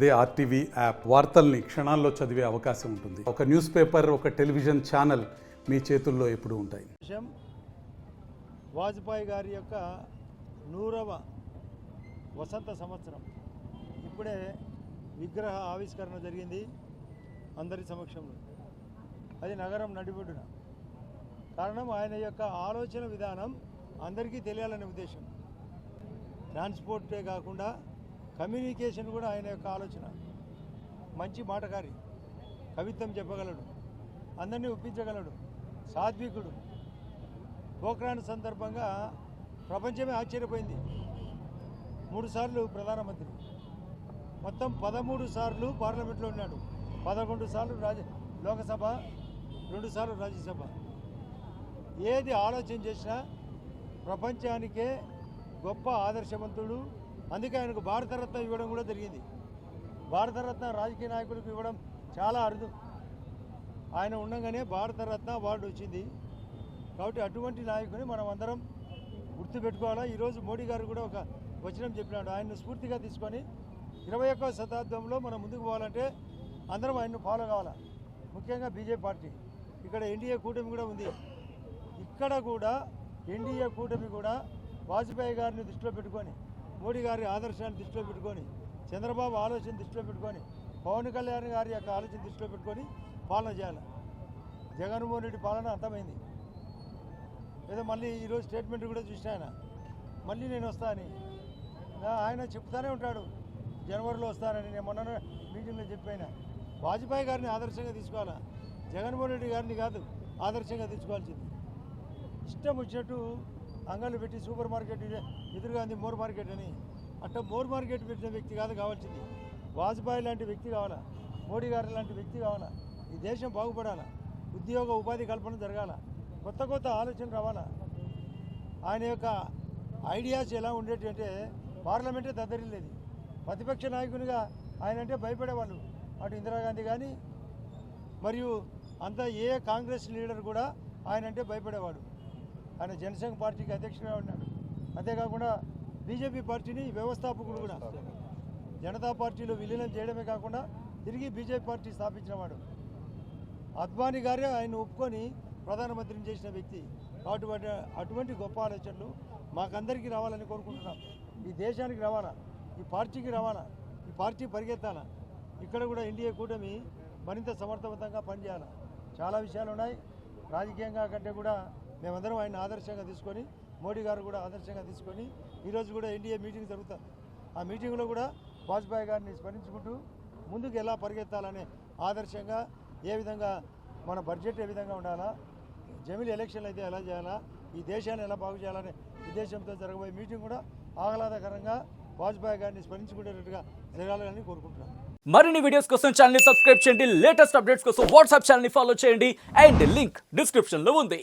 అదే RTV app వార్తల్ని క్షణాల్లో చదివే అవకాశం ఉంటుంది. ఒక న్యూస్ పేపర్, ఒక టెలివిజన్ ఛానల్ మీ చేతుల్లో ఎప్పుడూ ఉంటాయి. వాజ్పేయి గారి యొక్క 100వ వసంత సంవత్సరం ఇప్పుడే విగ్రహ ఆవిష్కరణ జరిగింది అందరి సమక్షంలో. అది నగరం నడిబొడ్డున. కారణం ఆయన యొక్క ఆలోచన విధానం అందరికీ తెలియాలనే ఉద్దేశం. ట్రాన్స్పోర్టే కాకుండా కమ్యూనికేషన్ కూడా ఆయన యొక్క ఆలోచన. మంచి మాటకారి, కవిత్వం చెప్పగలడు, అందరినీ ఒప్పించగలడు, సాత్వికుడు. పోఖ్రాన్ సందర్భంగా ప్రపంచమే ఆశ్చర్యపోయింది. 3 సార్లు ప్రధానమంత్రి, మొత్తం 13 సార్లు పార్లమెంట్లో ఉన్నాడు, 11 సార్లు లోకసభ, 2 సార్లు రాజ్యసభ. ఏది ఆలోచన చేసినా ప్రపంచానికే గొప్ప ఆదర్శవంతుడు. అందుకే ఆయనకు భారతరత్న ఇవ్వడం కూడా జరిగింది. భారతరత్న రాజకీయ నాయకులకు ఇవ్వడం చాలా అరుదు. ఆయన ఉండగానే భారతరత్న అవార్డు వచ్చింది. కాబట్టి అటువంటి నాయకుని మనం అందరం గుర్తుపెట్టుకోవాలా. ఈరోజు మోడీ గారు కూడా ఒక వచనం చెప్పినాడు. ఆయన్ను స్ఫూర్తిగా తీసుకొని 21వ శతాబ్దంలో మనం ముందుకు పోవాలంటే అందరం ఆయన్ను ఫాలో కావాలా. ముఖ్యంగా బీజేపీ పార్టీ, ఇక్కడ ఎన్డీఏ కూటమి కూడా ఉంది. ఇక్కడ కూడా ఎన్డీఏ కూటమి కూడా వాజ్పేయి గారిని దృష్టిలో పెట్టుకొని, మోడీ గారి ఆదర్శాన్ని దృష్టిలో పెట్టుకొని, చంద్రబాబు ఆలోచన దృష్టిలో పెట్టుకొని, పవన్ కళ్యాణ్ గారి యొక్క ఆలోచన దృష్టిలో పెట్టుకొని పాలన చేయాలి. జగన్మోహన్ రెడ్డి పాలన అంతమైంది. ఏదో మళ్ళీ ఈరోజు స్టేట్మెంట్ కూడా చూసిన ఆయన, మళ్ళీ నేను వస్తా అని ఆయన చెప్తానే ఉంటాడు, జనవరిలో వస్తానని. నేను మొన్న మీటింగ్లో చెప్పాను. వాజ్పేయి గారిని ఆదర్శంగా తీసుకోవాలా, జగన్మోహన్ రెడ్డి గారిని కాదు ఆదర్శంగా తీసుకోవాల్సింది. ఇష్టం వచ్చినట్టు అంగళ్ళు పెట్టి సూపర్ మార్కెట్ ఎదురుగా ఉంది మోర్ మార్కెట్ అని, అట్లా మోర్ మార్కెట్ పెట్టిన వ్యక్తి కాదు కావాల్సింది. వాజ్పేయి లాంటి వ్యక్తి కావాలా, మోడీ గారి లాంటి వ్యక్తి కావాలా. ఈ దేశం బాగుపడాలా, ఉద్యోగ ఉపాధి కల్పన జరగాల, కొత్త కొత్త ఆలోచన రావాలా. ఆయన యొక్క ఐడియాస్ ఎలా ఉండేటి అంటే పార్లమెంటే దద్దరిల్లేది. ప్రతిపక్ష నాయకునిగా ఆయన అంటే భయపడేవాళ్ళు. అటు ఇందిరాగాంధీ కానీ మరియు అంతా ఏ కాంగ్రెస్ లీడర్ కూడా ఆయన అంటే భయపడేవాడు. ఆయన జనసంఘ్ పార్టీకి అధ్యక్షుడిగా ఉన్నాడు. అంతేకాకుండా బీజేపీ పార్టీని వ్యవస్థాపకుడు కూడా. జనతా పార్టీలో విలీనం చేయడమే కాకుండా తిరిగి బీజేపీ పార్టీ స్థాపించినవాడు. అద్వానీ గారే ఆయన ఒప్పుకొని ప్రధానమంత్రిని చేసిన వ్యక్తి. కాబట్టి అటువంటి గొప్ప ఆలోచనలు మాకందరికీ రావాలని కోరుకుంటున్నాం. ఈ దేశానికి రావాలా, ఈ పార్టీకి రావాలా, ఈ పార్టీ పరిగెత్తాలా. ఇక్కడ కూడా ఎన్డీఏ కూటమి మరింత సమర్థవంతంగా పనిచేయాలి. చాలా విషయాలు ఉన్నాయి. రాజకీయంగా కంటే కూడా మేమందరం ఆయన ఆదర్శంగా తీసుకొని, మోడీ గారు కూడా ఆదర్శంగా తీసుకొని ఈరోజు కూడా ఎన్డీఏ మీటింగ్ జరుగుతుంది. ఆ మీటింగ్లో కూడా వాజ్పేయి గారిని స్మరించుకుంటూ ముందుకు ఎలా పరిగెత్తాలనే ఆదర్శంగా, ఏ విధంగా మన బడ్జెట్ ఏ విధంగా ఉండాలా, జమిలీ ఎలక్షన్లు అయితే ఎలా చేయాలా, ఈ దేశాన్ని ఎలా బాగు చేయాలనే ఉద్దేశంతో జరగబోయే మీటింగ్ కూడా ఆహ్లాదకరంగా వాజ్పేయి గారిని స్మరించుకునేటట్టుగా జరగాలని కోరుకుంటున్నాను. మరిన్ని వీడియోస్ కోసం ఛానల్ ని సబ్స్క్రైబ్ చేయండి. లేటెస్ట్ అప్డేట్స్ కోసం వాట్సాప్ ఛానల్ ని ఫాలో చేయండి. అండ్ లింక్ డిస్క్రిప్షన్ లో ఉంది.